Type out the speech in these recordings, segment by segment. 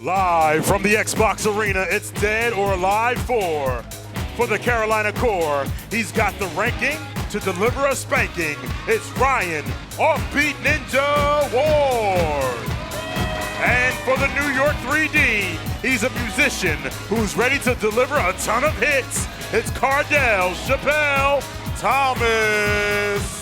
Live from the Xbox Arena, it's Dead or Alive 4. For the Carolina core, he's got the ranking to deliver a spanking. It's Ryan, OffbeatNinja Ward. And for the New York 3D, he's a musician who's ready to deliver a ton of hits. It's Cardelle, Cheppelle, Thomas.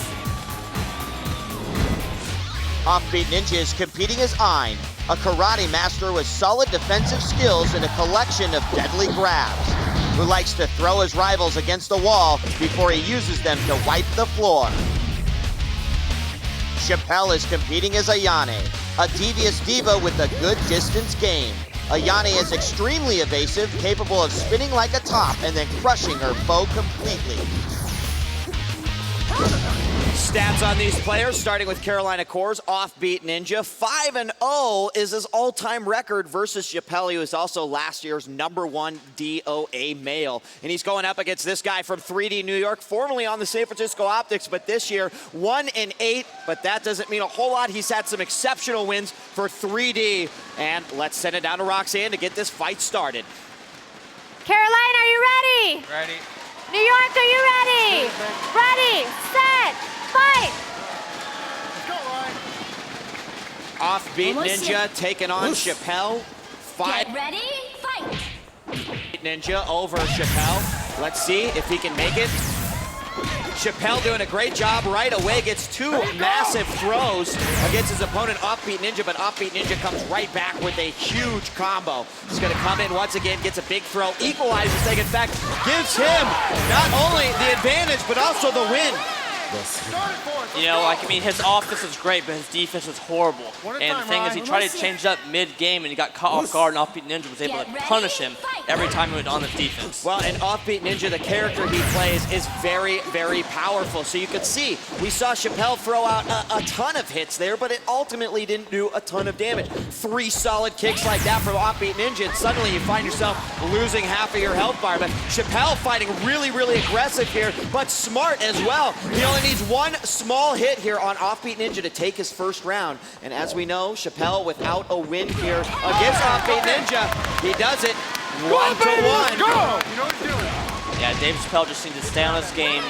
OffbeatNinja is competing as Ein, a karate master with solid defensive skills and a collection of deadly grabs, who likes to throw his rivals against the wall before he uses them to wipe the floor. Cheppelle is competing as Ayane, a devious diva with a good distance game. Ayane is extremely evasive, capable of spinning like a top and then crushing her foe completely. Stats on these players, starting with Carolina Core's OffbeatNinja. 5-0 is his all-time record versus Cheppelle, who is also last year's #1 DOA male. And he's going up against this guy from 3D New York, formerly on the San Francisco Optics, but this year 1-8, but that doesn't mean a whole lot. He's had some exceptional wins for 3D. And let's send it down to Roxanne to get this fight started. Caroline, are you ready? Ready. New York, are you ready? Ready, set, fight! OffbeatNinja taking on Cheppelle. Get ready, fight! Ninja over Cheppelle. Let's see if he can make it. Cheppelle doing a great job right away, gets two massive throws against his opponent, OffbeatNinja, but OffbeatNinja comes right back with a huge combo. He's gonna come in once again, gets a big throw, equalizes thing, in fact, gives him not only the advantage, but also the win. You know, like, I mean, his offense was great, but his defense was horrible. And the thing is, he tried to change up mid-game, and he got caught off guard, and OffbeatNinja was able to punish him every time he went on the defense. Well, and OffbeatNinja, the character he plays, is very, very powerful. So you could see, we saw Cheppelle throw out a ton of hits there, but it ultimately didn't do a ton of damage. 3 solid kicks like that from OffbeatNinja, and suddenly you find yourself losing half of your health bar. But Cheppelle fighting really, really aggressive here, but smart as well. He only needs one small hit here on OffbeatNinja to take his first round. And as we know, Cheppelle without a win here against OffbeatNinja, he does it 1-1. You know what he's doing. Yeah, Dave Cheppelle just needs to stay on his game.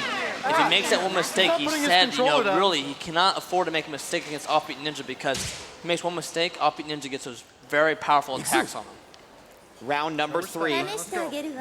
If he makes that one mistake, he said, you know, really, he cannot afford to make a mistake against OffbeatNinja, because if he makes one mistake, OffbeatNinja gets those very powerful attacks on him. Round number 3.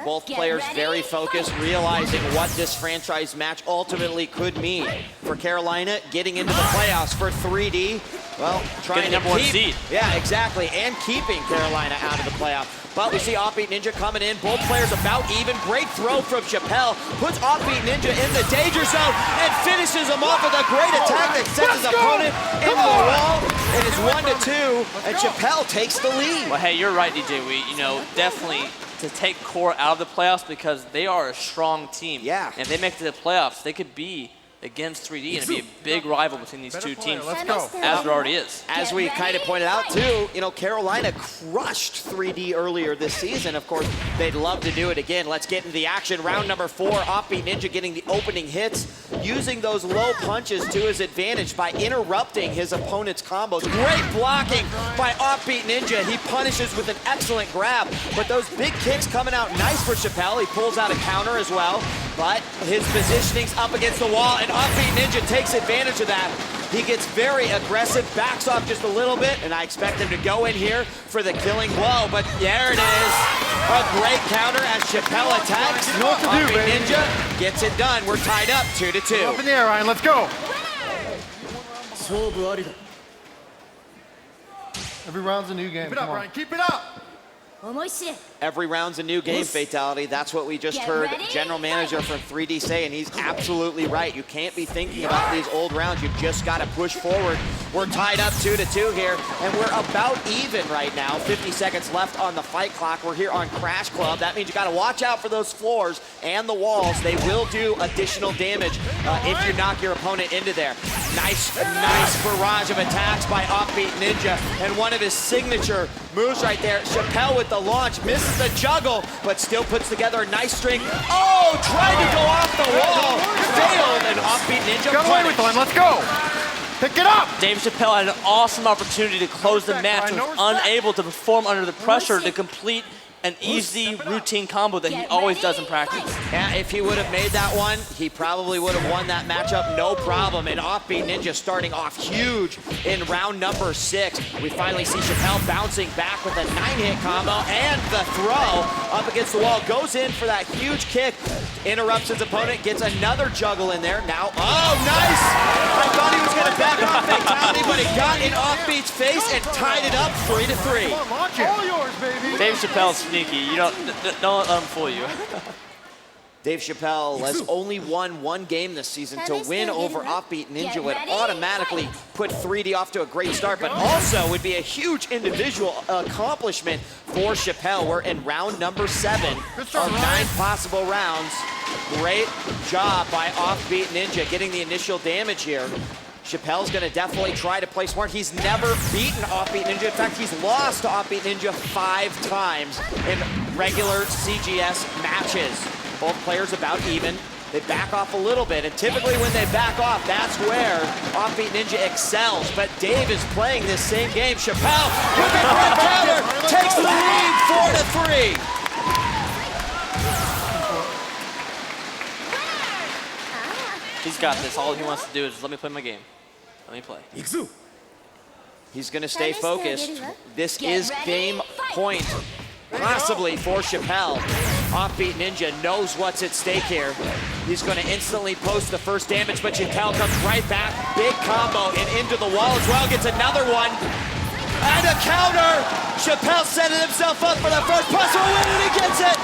Both players very focused, realizing what this franchise match ultimately could mean. For Carolina, getting into the playoffs. For 3D, well, trying to #1 seed. Yeah, exactly, and keeping Carolina out of the playoff. But we see OffbeatNinja coming in. Both players about even. Great throw from Cheppelle. Puts OffbeatNinja in the danger zone and finishes him off with a great attack that sends his opponent into the wall. It is 1-2, and Cheppelle takes the lead. Well, hey, you're right, djWHEAT. You know, definitely to take Core out of the playoffs, because they are a strong team. Yeah. And if they make it to the playoffs, they could be against 3D and it'd be a big rival between these two teams, as there already is. As we kind of pointed out too, you know, Carolina crushed 3D earlier this season. Of course, they'd love to do it again. Let's get into the action. Round number 4, OffbeatNinja getting the opening hits, using those low punches to his advantage by interrupting his opponent's combos. Great blocking by OffbeatNinja. He punishes with an excellent grab, but those big kicks coming out nice for Cheppelle. He pulls out a counter as well, but his positioning's up against the wall, and OffbeatNinja takes advantage of that. He gets very aggressive, backs off just a little bit, and I expect him to go in here for the killing blow, but there it is. A great counter as Cheppelle attacks. You know what to do, baby. OffbeatNinja gets it done. We're tied up 2-2. Up in the air, Ryan, let's go. Every round's a new game. Keep it up, Ryan, keep it up. Every round's a new game, Fatality. That's what we just heard general manager from 3D say, and he's absolutely right. You can't be thinking about these old rounds. You've just got to push forward. We're tied up 2-2 here, and we're about even right now. 50 seconds left on the fight clock. We're here on Crash Club. That means you got to watch out for those floors and the walls. They will do additional damage if you knock your opponent into there. Nice barrage of attacks by OffbeatNinja, and one of his signature moves right there. Cheppelle with the launch, misses the juggle, but still puts together a nice string. Oh, tried to go off the wall, failed, and OffbeatNinja Got away with one, let's go. Pick it up! Dave Cheppelle had an awesome opportunity to close the match and was unable to perform under the pressure to complete an easy routine combo that he always does in practice. Yeah, if he would have made that one, he probably would have won that matchup, no problem. And OffbeatNinja starting off huge in round number 6. We finally see Cheppelle bouncing back with a 9-hit combo, and the throw up against the wall. Goes in for that huge kick, interrupts his opponent, gets another juggle in there. Now, oh, nice! I thought he was gonna back off fatality, but it got in Offbeat's face and tied it up 3-3. All yours, baby. Dave Cheppelle's sneaky. You don't let him fool you. Dave Cheppelle has only won 1 game this season. To win over OffbeatNinja would automatically put 3D off to a great start, but also would be a huge individual accomplishment for Cheppelle. We're in round number 7 of 9 possible rounds. Great job by OffbeatNinja getting the initial damage here. Cheppelle's gonna definitely try to play smart. He's never beaten OffbeatNinja. In fact, he's lost to OffbeatNinja 5 times in regular CGS matches. Both players about even. They back off a little bit, and typically when they back off, that's where OffbeatNinja excels. But Dave is playing this same game. Cheppelle with the red counter takes the lead 4-3. He's got this. All he wants to do is just let me play my game. Let me play. He's going to stay focused. This is game point, possibly for Cheppelle. OffbeatNinja knows what's at stake here. He's going to instantly post the first damage, but Cheppelle comes right back. Big combo and into the wall as well. Gets another one. And a counter. Cheppelle setting himself up for the first possible win, and he gets it.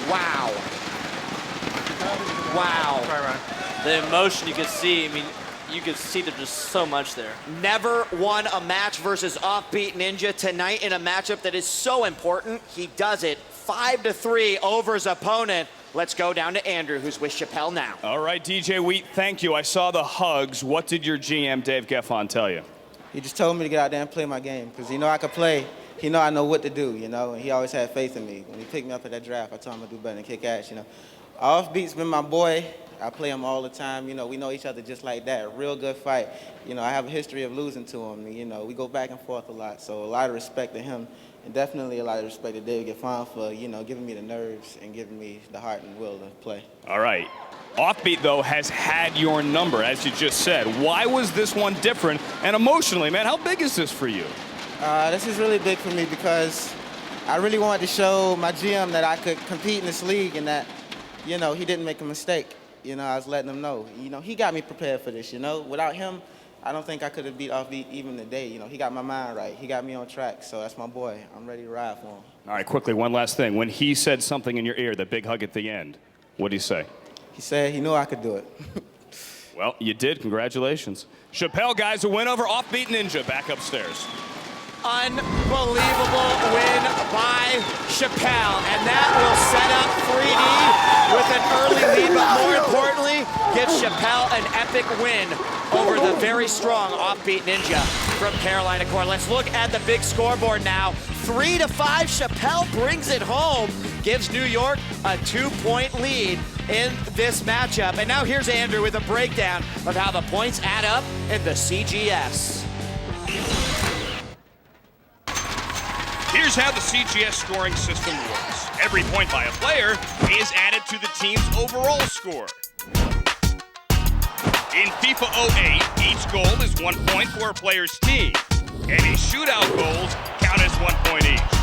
Wow. Wow. The emotion you can see, I mean, you can see there's just so much there. Never won a match versus OffbeatNinja. Tonight in a matchup that is so important, he does it 5-3 over his opponent. Let's go down to Andrew, who's with Cheppelle now. All right, djWHEAT, thank you. I saw the hugs. What did your GM, Dave Geffen, tell you? He just told me to get out there and play my game, because he know I could play. He know I know what to do, you know, and he always had faith in me. When he picked me up at that draft, I told him I'd do better than kick ass, you know. Offbeat's been my boy. I play him all the time. You know, we know each other just like that. A real good fight. You know, I have a history of losing to him. You know, we go back and forth a lot, so a lot of respect to him, and definitely a lot of respect to Dave Geffen for, you know, giving me the nerves and giving me the heart and will to play. All right. Offbeat, though, has had your number, as you just said. Why was this one different? And emotionally, man, how big is this for you? This is really big for me because I really wanted to show my GM that I could compete in this league and that, you know, he didn't make a mistake. You know, I was letting him know. You know, he got me prepared for this, you know. Without him, I don't think I could have beat Offbeat even today. You know, he got my mind right. He got me on track, so that's my boy. I'm ready to ride for him. All right, quickly, one last thing. When he said something in your ear, the big hug at the end, what did he say? He said he knew I could do it. Well, you did. Congratulations. Cheppelle, guys, a win over OffbeatNinja. Back upstairs. Unbelievable win by Cheppelle, and that will set up 3D with an early lead, but more importantly, gives Cheppelle an epic win over the very strong OffbeatNinja from Carolina Core. Let's look at the big scoreboard now. 3-5, Cheppelle brings it home, gives New York a 2-point lead in this matchup. And now here's Andrew with a breakdown of how the points add up in the CGS. Here's how the CGS scoring system works. Every point by a player is added to the team's overall score. In FIFA 08, each goal is 1 point for a player's team. Any shootout goals count as 1 point each.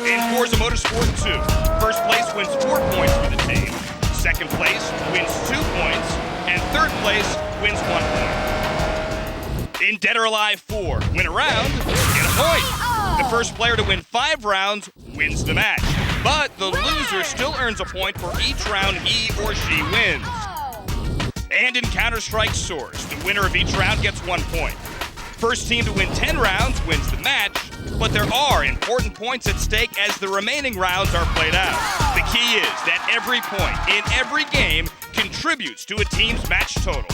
In Forza Motorsport 2, first place wins 4 points for the team, second place wins 2 points, and third place wins 1 point. In Dead or Alive 4, win a round, get a point. The first player to win 5 rounds wins the match, but the loser still earns a point for each round he or she wins. And in Counter-Strike Source, the winner of each round gets 1 point. First team to win 10 rounds wins the match, but there are important points at stake as the remaining rounds are played out. The key is that every point in every game contributes to a team's match total.